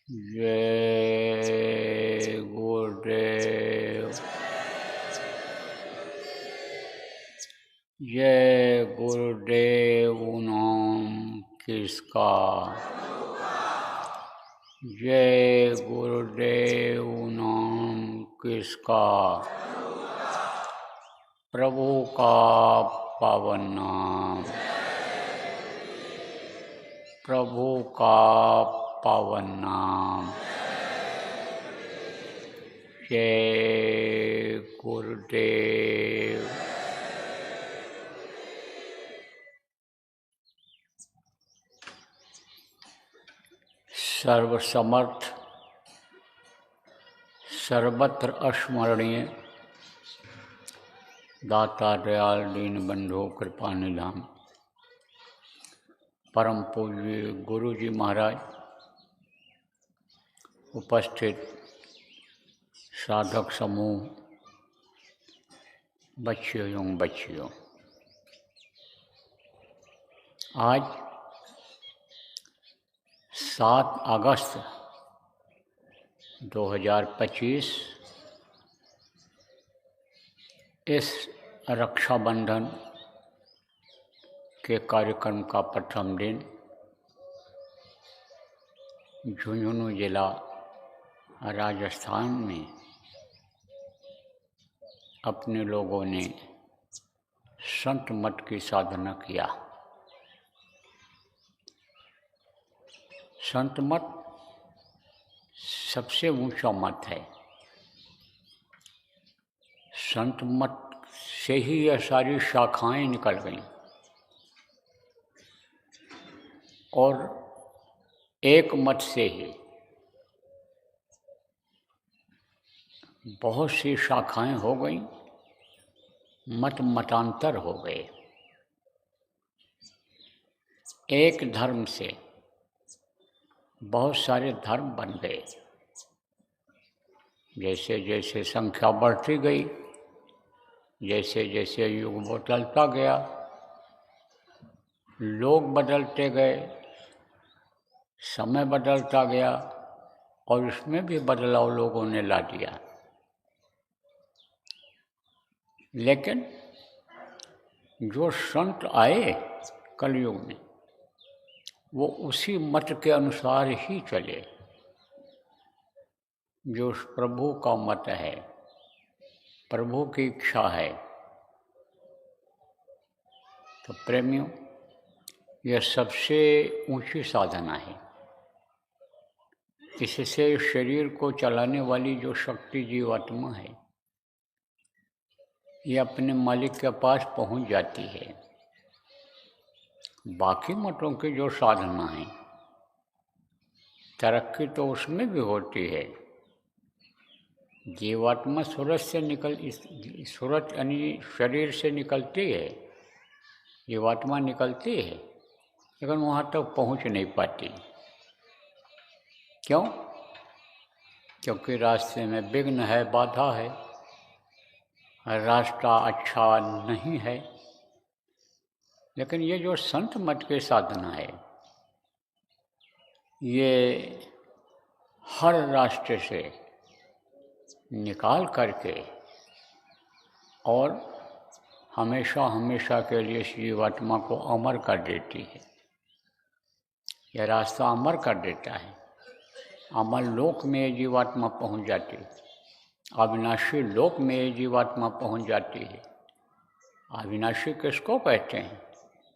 जय गुरुदेव। जय गुरुदेव नाम किसका। जय गुरुदेव नाम किसका। प्रभु का पावन नाम। प्रभु का पावन नाम। जय गुरुदेव। सर्वसमर्थ सर्वत्र अस्मरणीय दाता दयाल दीन बंधु कृपा निधान परम पूज्य गुरु जी महाराज, उपस्थित साधक समूह, बच्चियों एवं बच्चियों, आज 7 अगस्त 2025 इस रक्षाबंधन के कार्यक्रम का प्रथम दिन झुंझुनू जिला राजस्थान में अपने लोगों ने संत मत की साधना किया। संत मत सबसे ऊंचा मत है। संत मत से ही यह सारी शाखाएं निकल गईं और एक मत से ही बहुत सी शाखाएं हो गईं, मत मतांतर हो गए। एक धर्म से बहुत सारे धर्म बन गए। जैसे जैसे संख्या बढ़ती गई, जैसे जैसे युग बदलता गया, लोग बदलते गए, समय बदलता गया और इसमें भी बदलाव लोगों ने ला दिया। लेकिन जो संत आए कलयुग में, वो उसी मत के अनुसार ही चले जो उस प्रभु का मत है, प्रभु की इच्छा है। तो प्रेमियों, यह सबसे ऊंची साधना है। इससे शरीर को चलाने वाली जो शक्ति जीवात्मा है, ये अपने मालिक के पास पहुंच जाती है। बाकी मतों की जो साधना है, तरक्की तो उसमें भी होती है। जीवात्मा सूरत यानी शरीर से निकलती है, जीवात्मा निकलती है, लेकिन वहाँ तक पहुँच नहीं पाती। क्यों? क्योंकि रास्ते में विघ्न है, बाधा है, रास्ता अच्छा नहीं है। लेकिन ये जो संत मत के साधना है, ये हर रास्ते से निकाल करके और हमेशा हमेशा के लिए जीवात्मा को अमर कर देती है। यह रास्ता अमर कर देता है। अमर लोक में ये जीवात्मा पहुंच जाती है, अविनाशी लोक में ये जीवात्मा पहुंच जाती है। अविनाशी किसको कहते हैं?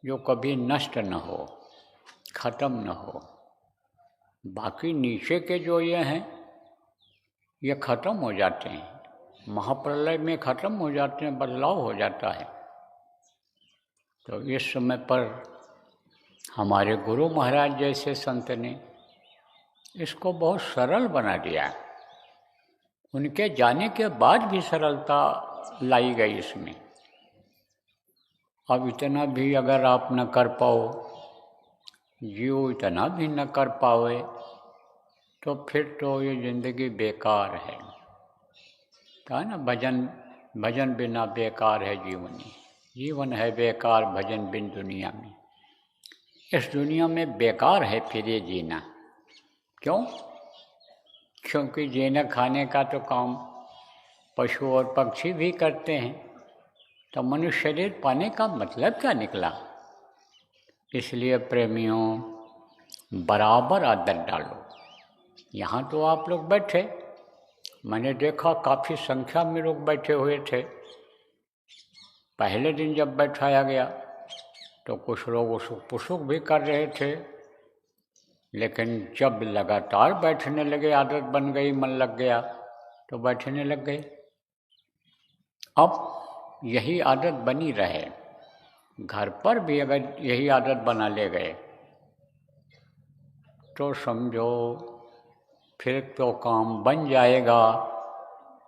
जो कभी नष्ट न हो, खत्म न हो। बाकी नीचे के जो ये हैं, ये खत्म हो जाते हैं, महाप्रलय में खत्म हो जाते हैं, बदलाव हो जाता है। तो इस समय पर हमारे गुरु महाराज जैसे संत ने इसको बहुत सरल बना दिया। उनके जाने के बाद भी सरलता लाई गई इसमें। अब इतना भी अगर आप न कर पाओ, जीव इतना भी न कर पावे, तो फिर तो ये जिंदगी बेकार है। कहा ना, भजन बिना बेकार है जीवनी। जीवन है बेकार भजन बिन दुनिया में। इस दुनिया में बेकार है फिर ये जीना। क्यों? क्योंकि जीने खाने का तो काम पशु और पक्षी भी करते हैं, तो मनुष्य शरीर पाने का मतलब क्या निकला। इसलिए प्रेमियों, बराबर आदत डालो। यहाँ तो आप लोग बैठे, मैंने देखा काफ़ी संख्या में लोग बैठे हुए थे। पहले दिन जब बैठाया गया तो कुछ लोग उसुक पुसुक भी कर रहे थे, लेकिन जब लगातार बैठने लगे, आदत बन गई, मन लग गया, तो बैठने लग गए। अब यही आदत बनी रहे, घर पर भी अगर यही आदत बना ले गए तो समझो फिर तो काम बन जाएगा,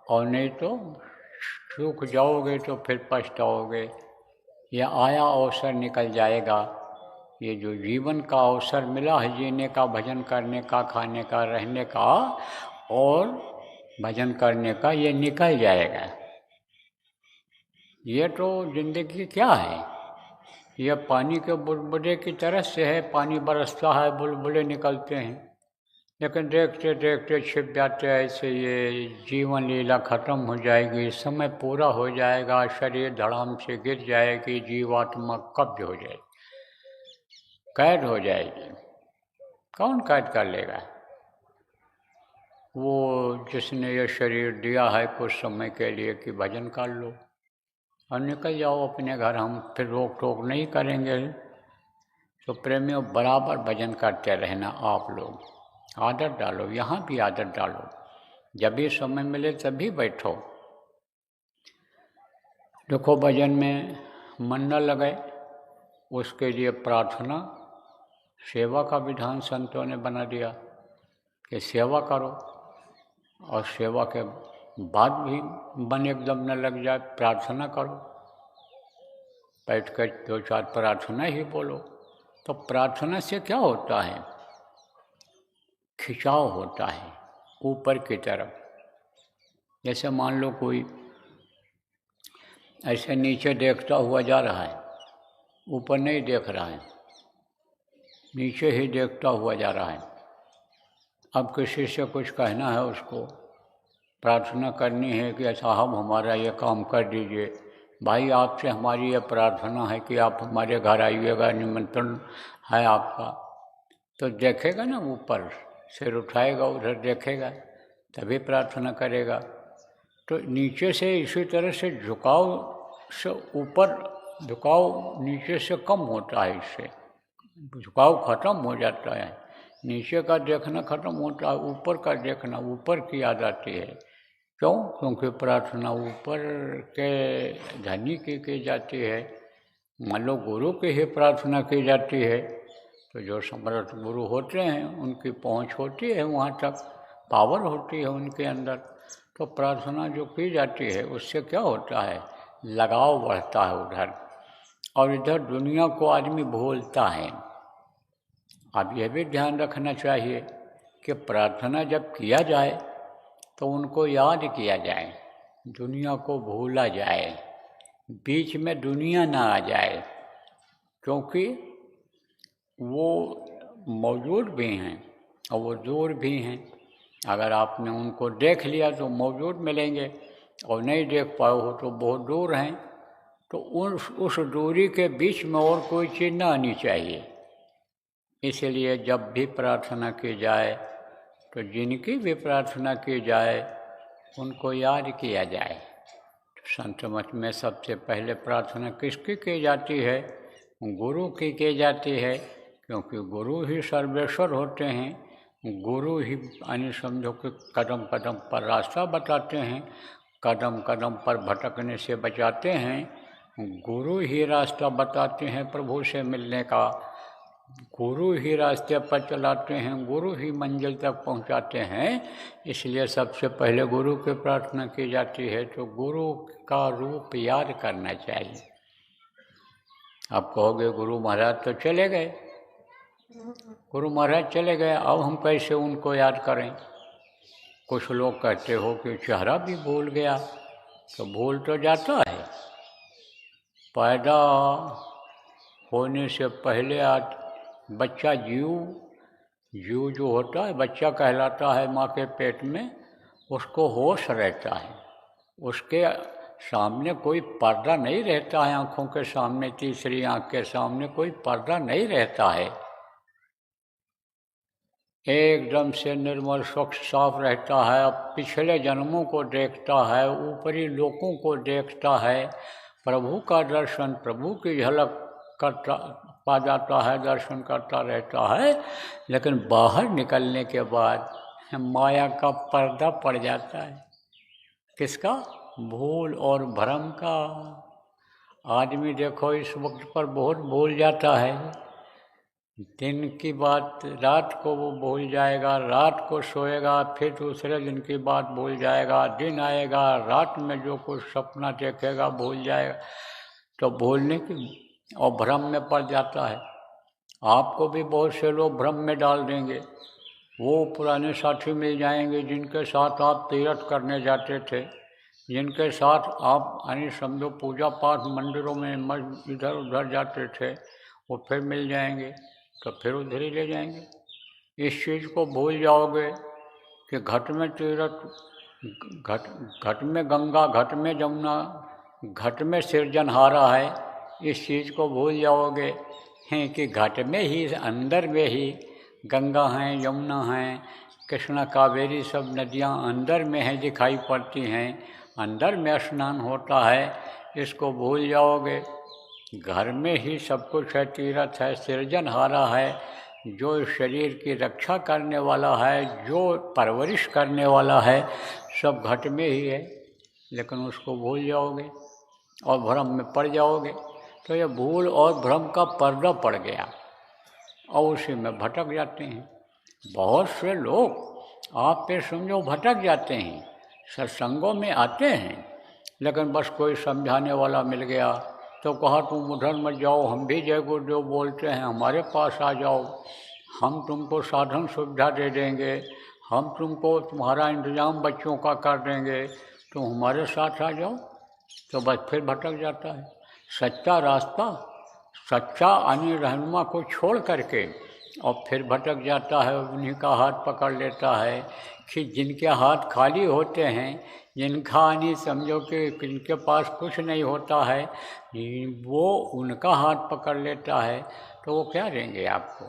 और नहीं तो सूख जाओगे तो फिर पछताओगे। यह आया अवसर निकल जाएगा। ये जो जीवन का अवसर मिला है जीने का, भजन करने का, खाने का, रहने का और भजन करने का, ये निकल जाएगा। ये तो जिंदगी क्या है, यह पानी के बुलबुले की तरह से है। पानी बरसता है, बुलबुले निकलते हैं, लेकिन देखते देखते छिप जाते हैं। ऐसे ये जीवन लीला खत्म हो जाएगी, समय पूरा हो जाएगा, शरीर धड़ाम से गिर जाएगी, जीवात्मा कब्ज हो जाएगी, कैद हो जाएगी। कौन कैद कर लेगा? वो जिसने ये शरीर दिया है कुछ समय के लिए कि भजन कर लो और निकल जाओ अपने घर, हम फिर रोक टोक नहीं करेंगे। तो प्रेमियों, बराबर भजन करते रहना। आप लोग आदत डालो, यहाँ भी आदत डालो। जब भी समय मिले तभी बैठो। देखो, भजन में मन न लगे उसके लिए प्रार्थना, सेवा का विधान संतों ने बना दिया कि सेवा करो, और सेवा के बाद भी मन एकदम न लग जाए, प्रार्थना करो। बैठ कर 2-4 प्रार्थना ही बोलो। तो प्रार्थना से क्या होता है? खिंचाव होता है ऊपर की तरफ। जैसे मान लो कोई ऐसे नीचे देखता हुआ जा रहा है, ऊपर नहीं देख रहा है, नीचे ही देखता हुआ जा रहा है। अब किसी से कुछ कहना है, उसको प्रार्थना करनी है कि साहब हमारा ये काम कर दीजिए, भाई आपसे हमारी ये प्रार्थना है कि आप हमारे घर आइएगा, निमंत्रण है आपका। तो देखेगा ना, ऊपर सिर उठाएगा, उधर देखेगा, तभी प्रार्थना करेगा। तो नीचे से इसी तरह से झुकाव से ऊपर, झुकाव नीचे से कम होता है, इससे झुकाव खत्म हो जाता है। नीचे का देखना खत्म होता है, ऊपर का देखना, ऊपर की आ जाती है। क्यों? क्योंकि प्रार्थना ऊपर के धनी की जाती है। मान लो गुरु की ही प्रार्थना की जाती है, तो जो समर्थ गुरु होते हैं उनकी पहुंच होती है वहाँ तक, पावर होती है उनके अंदर। तो प्रार्थना जो की जाती है उससे क्या होता है? लगाव बढ़ता है उधर, और इधर दुनिया को आदमी भूलता है। अब यह भी ध्यान रखना चाहिए कि प्रार्थना जब किया जाए तो उनको याद किया जाए, दुनिया को भूला जाए, बीच में दुनिया ना आ जाए, क्योंकि वो मौजूद भी हैं और वो दूर भी हैं। अगर आपने उनको देख लिया तो मौजूद मिलेंगे, और नहीं देख पाए हो तो बहुत दूर हैं। तो उस दूरी के बीच में और कोई चीज़ ना आनी चाहिए। इसलिए जब भी प्रार्थना की जाए तो जिनकी भी प्रार्थना की जाए उनको याद किया जाए। संत मत में सबसे पहले प्रार्थना किसकी की जाती है? गुरु की जाती है, क्योंकि गुरु ही सर्वेश्वर होते हैं। गुरु ही यानी समझो कि कदम कदम पर रास्ता बताते हैं, कदम कदम पर भटकने से बचाते हैं। गुरु ही रास्ता बताते हैं प्रभु से मिलने का, गुरु ही रास्ते पर चलाते हैं, गुरु ही मंजिल तक पहुंचाते हैं। इसलिए सबसे पहले गुरु की प्रार्थना की जाती है। तो गुरु का रूप याद करना चाहिए। आप कहोगे गुरु महाराज तो चले गए, गुरु महाराज चले गए, अब हम कैसे उनको याद करें? कुछ लोग कहते हो कि चेहरा भी भूल गया, तो भूल तो जाता है। पैदा होने से पहले आज बच्चा जीव जीव जो होता है, बच्चा कहलाता है माँ के पेट में, उसको होश रहता है, उसके सामने कोई पर्दा नहीं रहता है, आँखों के सामने, तीसरी आँख के सामने कोई पर्दा नहीं रहता है, एकदम से निर्मल स्वच्छ साफ रहता है। अब पिछले जन्मों को देखता है, ऊपरी लोकों को देखता है, प्रभु का दर्शन, प्रभु की झलक करता पा जाता है, दर्शन करता रहता है। लेकिन बाहर निकलने के बाद माया का पर्दा पड़ जाता है। किसका? भूल और भ्रम का। आदमी देखो इस वक्त पर बहुत भूल जाता है। दिन की बात रात को वो भूल जाएगा, रात को सोएगा, फिर दूसरे दिन की बात भूल जाएगा, दिन आएगा, रात में जो कुछ सपना देखेगा भूल जाएगा। तो भूलने की और भ्रम में पड़ जाता है। आपको भी बहुत से लोग भ्रम में डाल देंगे। वो पुराने साथी मिल जाएंगे जिनके साथ आप तीर्थ करने जाते थे, जिनके साथ आप यानी समझो पूजा पाठ मंदिरों में इधर उधर जाते थे, वो फिर मिल जाएंगे, तो फिर उधर ही ले जाएंगे। इस चीज़ को भूल जाओगे कि घट में तीर्थ, घट में गंगा, घट में जमुना, घट में सृजनहारा है। इस चीज़ को भूल जाओगे हैं कि घट में ही, अंदर में ही गंगा हैं, यमुना हैं, कृष्णा, कावेरी, सब नदियाँ अंदर में हैं, दिखाई पड़ती हैं, अंदर में स्नान होता है। इसको भूल जाओगे। घर में ही सब कुछ है, तीर्थ है, सृजनहारा है, जो शरीर की रक्षा करने वाला है, जो परवरिश करने वाला है, सब घट में ही है। लेकिन उसको भूल जाओगे और भ्रम में पड़ जाओगे, तो ये भूल और भ्रम का पर्दा पड़ गया और उसी में भटक जाते हैं। बहुत से लोग आप पे समझो भटक जाते हैं, सत्संगों में आते हैं, लेकिन बस कोई समझाने वाला मिल गया तो कहा तुम उधर मत जाओ, हम भी जय गुरुदेव बोलते हैं, हमारे पास आ जाओ, हम तुमको साधन सुविधा दे देंगे, हम तुमको तुम्हारा इंतजाम बच्चों का कर देंगे, तुम हमारे साथ आ जाओ। तो बस फिर भटक जाता है। सच्चा रास्ता, सच्चा यानी रहनुमा को छोड़ करके और फिर भटक जाता है, उन्हीं का हाथ पकड़ लेता है। कि जिनके हाथ खाली होते हैं, जिनका यानी समझो कि जिनके पास कुछ नहीं होता है, वो उनका हाथ पकड़ लेता है, तो वो क्या देंगे आपको?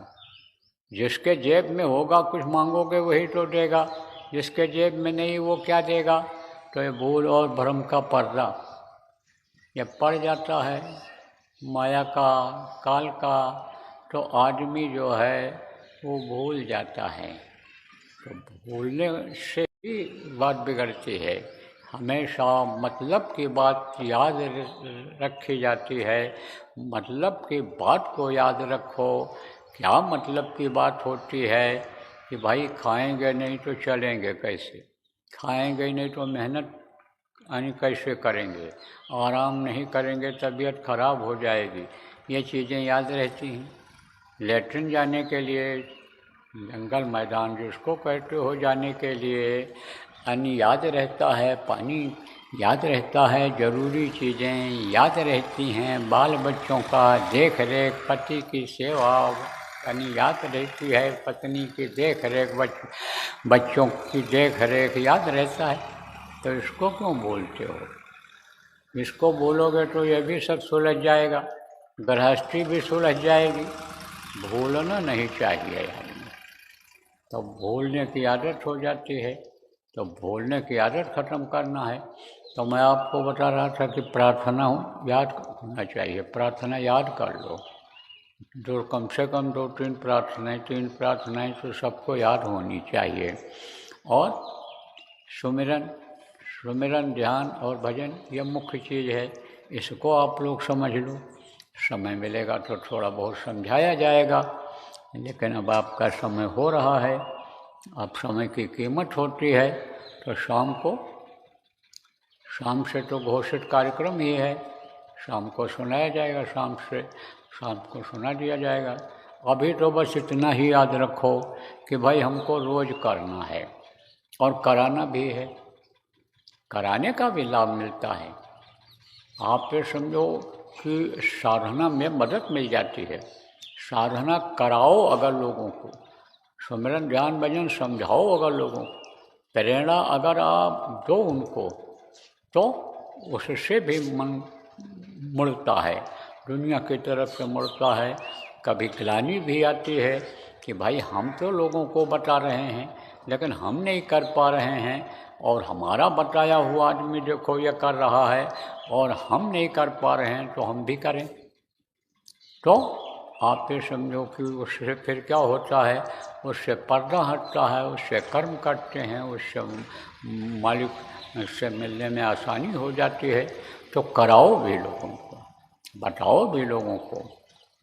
जिसके जेब में होगा कुछ मांगोगे वही तो देगा, जिसके जेब में नहीं वो क्या देगा? तो ये भूल और भ्रम का पर्दा ये पड़ जाता है, माया का, काल का, तो आदमी जो है वो भूल जाता है। तो भूलने से ही बात बिगड़ती है। हमेशा मतलब की बात याद रखी जाती है। मतलब की बात को याद रखो। क्या मतलब की बात होती है कि भाई खाएंगे नहीं तो चलेंगे कैसे, खाएंगे नहीं तो मेहनत यानी कैसे करेंगे, आराम नहीं करेंगे तबीयत खराब हो जाएगी, ये चीज़ें याद रहती हैं। लेटरिन जाने के लिए जंगल मैदान जिसको कहते हो जाने के लिए अन्न याद रहता है, पानी याद रहता है, ज़रूरी चीज़ें याद रहती हैं, बाल बच्चों का देख रेख, पति की सेवा यानी याद रहती है, पत्नी की देख रेख, बच्चों की देख रेख याद रहता है। तो इसको क्यों बोलते हो? इसको बोलोगे तो ये भी सब सुलझ जाएगा, गृहस्थी भी सुलझ जाएगी। भूलना नहीं चाहिए आदमी, तो भूलने की आदत हो जाती है, तो भूलने की आदत ख़त्म करना है। तो मैं आपको बता रहा था कि प्रार्थना याद होना चाहिए, प्रार्थना याद कर लो, जो कम से कम 2-3 प्रार्थनाएं, 3 प्रार्थनाएं तो सबको याद होनी चाहिए। और सुमिरन, ध्यान और भजन ये मुख्य चीज़ है, इसको आप लोग समझ लो। समय मिलेगा तो थोड़ा बहुत समझाया जाएगा, लेकिन अब आपका समय हो रहा है, अब समय की कीमत होती है, तो शाम से तो घोषित कार्यक्रम ही है, शाम को सुनाया जाएगा, शाम को सुना दिया जाएगा। अभी तो बस इतना ही याद रखो कि भाई हमको रोज़ करना है और कराना भी है, कराने का भी लाभ मिलता है। आप ये समझो कि साधना में मदद मिल जाती है, साधना कराओ अगर लोगों को सुमिरन ध्यान भजन समझाओ अगर लोगों को, प्रेरणा अगर आप दो उनको, तो उससे भी मन मुड़ता है, दुनिया की तरफ से मुड़ता है। कभी ग्लानि भी आती है कि भाई हम तो लोगों को बता रहे हैं लेकिन हम नहीं कर पा रहे हैं, और हमारा बताया हुआ आदमी देखो ये कर रहा है और हम नहीं कर पा रहे हैं, तो हम भी करें। तो आप ये समझो कि उससे फिर क्या होता है, उससे पर्दा हटता है, उससे कर्म करते हैं, उससे मालिक से मिलने में आसानी हो जाती है। तो कराओ भी लोगों को, बताओ भी लोगों को।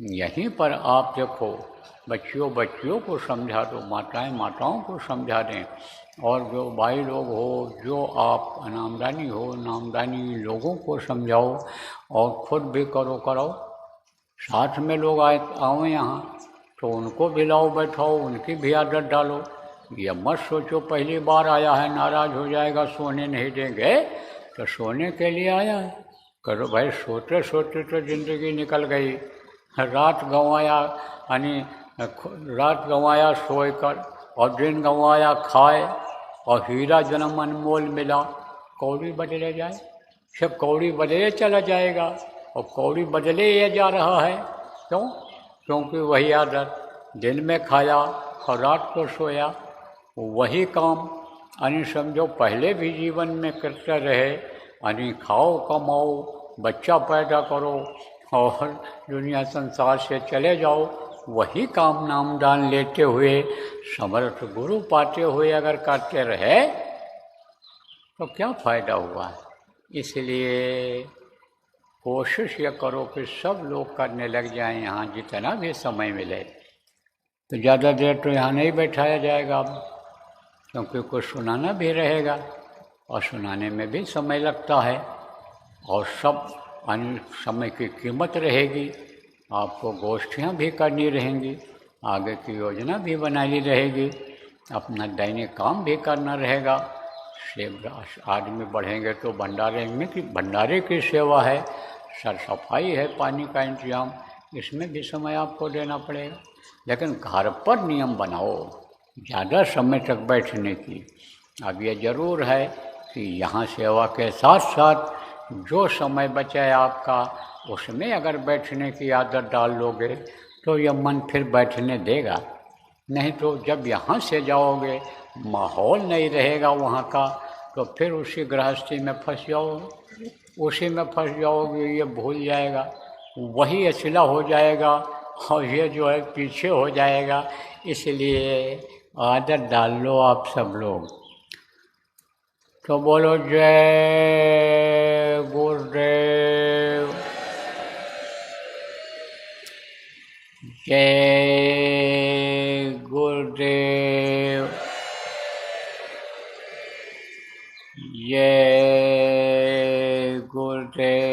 यहीं पर आप देखो, बच्चियों को समझा दो, माताओं को समझा दें, और जो भाई लोग हो, जो आप नामदानी हो, नामदानी लोगों को समझाओ, और खुद भी कराओ। साथ में लोग आओ यहाँ तो उनको भी लाओ, बैठाओ, उनकी भी आदत डालो। ये मत सोचो पहली बार आया है नाराज हो जाएगा, सोने नहीं देंगे, तो सोने के लिए आया है। करो भाई, सोते सोते तो जिंदगी निकल गई। रात गंवाया यानी रात गंवाया सोकर, और दिन गंवाया खाए, और हीरा जन्म अनमोल मिला, कौड़ी बदले जाए। सब कौड़ी बदले चला जाएगा, और कौड़ी बदले ये जा रहा है। क्यों? क्योंकि वही आदत, दिन में खाया और रात को सोया, वही काम यानी समझो पहले भी जीवन में करते रहे, यानी खाओ कमाओ, बच्चा पैदा करो और दुनिया संसार से चले जाओ, वही काम नामदान लेते हुए, समर्थ गुरु पाते हुए अगर करते रहे तो क्या फ़ायदा हुआ। इसलिए कोशिश ये करो कि सब लोग करने लग जाएं यहाँ, जितना भी समय मिले। तो ज़्यादा देर तो यहाँ नहीं बैठाया जाएगा अब, क्योंकि कुछ सुनाना भी रहेगा, और सुनाने में भी समय लगता है, और सब यानी समय की कीमत रहेगी। आपको गोष्ठियाँ भी करनी रहेंगी, आगे की योजना भी बनानी रहेगी, अपना दैनिक काम भी करना रहेगा। आदमी बढ़ेंगे तो भंडारे की सेवा है, सर सफाई है, पानी का इंतजाम, इसमें भी समय आपको देना पड़ेगा। लेकिन घर पर नियम बनाओ ज़्यादा समय तक बैठने की। अब ये ज़रूर है कि यहाँ सेवा के साथ साथ जो समय बचे आपका, उसमें अगर बैठने की आदत डाल लोगे तो यह मन फिर बैठने देगा। नहीं तो जब यहाँ से जाओगे, माहौल नहीं रहेगा वहाँ का, तो फिर उसी गृहस्थी में फंस जाओगे, उसी में फंस जाओगे, ये भूल जाएगा, वही अछला हो जाएगा, और ये जो है पीछे हो जाएगा। इसलिए आदत डाल लो आप सब लोग। तो बोलो जय गुरुदेव, जय गुरुदेव, जय गुरुदेव।